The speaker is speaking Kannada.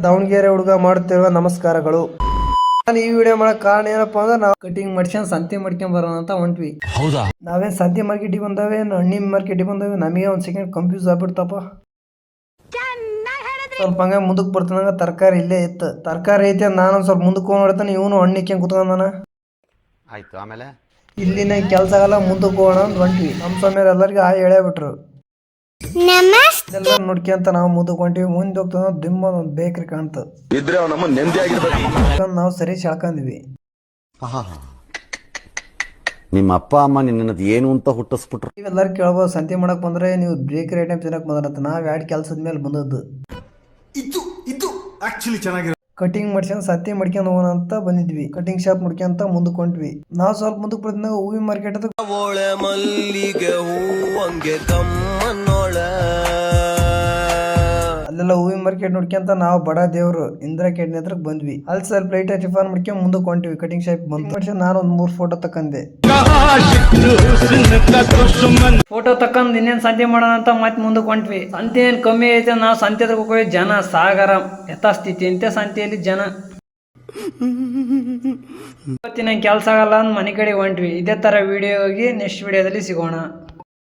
ದಾವಣಗೆರೆ ಹುಡುಗ ಮಾಡುತ್ತಿರುವ ನಮಸ್ಕಾರಗಳು. ನಾನು ಈ ವಿಡಿಯೋ ಮಾಡಕ್ ಕಾರಣ ಏನಪ್ಪಾ ಅಂದ್ರೆ ನಾವು ಕಟಿಂಗ್ ಮಾಡ್ಸ್ಕೊಂಡ್ ಸಂತೆ ಮಾಡ್ಕೊಂಡ್ ಬರೋಣ ಅಂತ ಹೊಂಟ್ವಿ. ಹೌದಾ? ನಾವೇನ್ ಸಂತೆ ಮಾರ್ಕೆಟಿಗೆ ಬಂದಾವೆ, ಹಣ್ಣಿನ ಮಾರ್ಕೆಟಿಗೆ ಬಂದಾವೆ. ನಮಗೆ ಒಂದ್ ಸೆಕೆಂಡ್ ಕನ್ಫ್ಯೂಸ್ ಆಗ್ಬಿಡ್ತಪ್ಪ. ಸ್ವಲ್ಪ ಹಂಗ ಮುಂದಕ್ಕೆ ಬರ್ತಾನಂಗ ತರಕಾರಿ ಇಲ್ಲೇ ಇತ್ತು. ತರಕಾರಿ ಐತೆ, ನಾನು ಸ್ವಲ್ಪ ಮುಂದಕ್ಕೆ ನೋಡ್ತಾನೆ, ಇವನು ಹಣ್ಣಿಕ್ಕೆ ಕುತ್ಕೊಂಡಾನ. ಆಯ್ತು, ಆಮೇಲೆ ಇಲ್ಲಿನ ಕೆಲಸ ಆಗಲ್ಲ, ಮುಂದಕ್ಕೆ ಹೋಗೋಣ ಅಂತ ಹೊಂಟ್ವಿ. ನಮ್ಮ ಸಮಯ ಎಲ್ಲರಿಗೆ ಹೇಳಬಿಟ್ರು. ಎಲ್ಲ ನೋಡ್ಕೊಂತ ನಾವು ಮುಂದಕ್ಕೆ ಹೊಂಟಿವಿ. ಮುಂದೆ ಹೋಗ್ತಾನ ದಿಮ್ಮ ಒಂದು ಬೇಕ್ರಿ ಕಾಣ್ತ ಇದ್ರೆ ನಾವು ಸರಿ ಶಾಳ್ಕೊಂಡಿವಿ. ನಿಮ್ಮ ಅಪ್ಪ ಅಮ್ಮ ನಿನ್ನದು ಏನು ಅಂತ ಹುಟ್ಟಿಸ್ಬಿಟ್ರು. ನೀವೆಲ್ಲರೂ ಕೇಳ್ಬೋದು, ಸಂತೆ ಮಾಡಕ್ ಬಂದ್ರೆ ನೀವು ಬೇಕರಿ ಐಟಮ್ ತಿನ್ನಕ್ ಬಂದ್ರಂತ. ನಾವ್ ಎರಡು ಕೆಲಸದ ಮೇಲೆ ಬಂದದ್ದು. ಇದು ಆಕ್ಚುಲಿ ಚೆನ್ನಾಗಿರೋ ಕಟಿಂಗ್ ಮಾಡ್ಸ್ಕೊಂಡ್ ಸಂತೆ ಮಾಡ್ಕೊಂಡ್ ಹೋಗೋಣ ಅಂತ ಬಂದಿದ್ವಿ. ಕಟಿಂಗ್ ಶಾಪ್ ಮಾಡ್ಕೊಂತ ಮುಂದಕ್ಕೆ ಹೊಂಟ್ವಿ. ನಾವು ಸ್ವಲ್ಪ ಮುಂದಕ್ಕೆ ಬರ್ತಿದ್ದಾಗ ಹೂವಿನ ಮಾರ್ಕೆಟ್ ಅದ. ಅಲ್ಲೆಲ್ಲ ಹೂವಿನ ಮಾರ್ಕೆಟ್ ನೋಡ್ಕೊಂತ ನಾವು ಬಡ ದೇವ್ರು ಇಂದಿರಾ ಕ್ಯಾಂಟೀನ್ ಹತ್ರಕ್ ಬಂದ್ವಿ. ಅಲ್ಲಿ ಸ್ವಲ್ಪ ಲೈಟ್ ಟಿಫನ್ ಮಾಡ್ಕೊಂಡ್ ಮುಂದಕ್ಕೆ ಹೊಂಟಿವಿ. ಕಟಿಂಗ್ ಶಾಪ್ ಬಂದು ನಾನು ಒಂದ್ 3 ಫೋಟೋ ತಕ್ಕಂದೆ. ಫೋಟೋ ತಕೊಂಡ್ ಇನ್ನೇನ್ ಸಂತೆ ಮಾಡೋಣ ಅಂತ ಮತ್ತೆ ಮುಂದಕ್ಕೆ ಹೊಂಟ್ವಿ. ಸಂತೆ ಏನ್ ಕಮ್ಮಿ ಐತೆ, ನಾವು ಸಂತೆ ಹತ್ರ ಹೋಗಿ ಜನ ಸಾಗರ ಯಥಾಸ್ಥಿತಿ. ಇಂತೆ ಸಂತೆಯಲ್ಲಿ ಜನ ಇವತ್ತಿನ ಕೆಲಸ ಆಗಲ್ಲ ಅಂದ್ ಮನೆ ಕಡೆ ಹೊಂಟ್ವಿ. ಇದೇ ತರ ವಿಡಿಯೋ ಹೋಗಿ ನೆಕ್ಸ್ಟ್ ವಿಡಿಯೋದಲ್ಲಿ ಸಿಗೋಣ.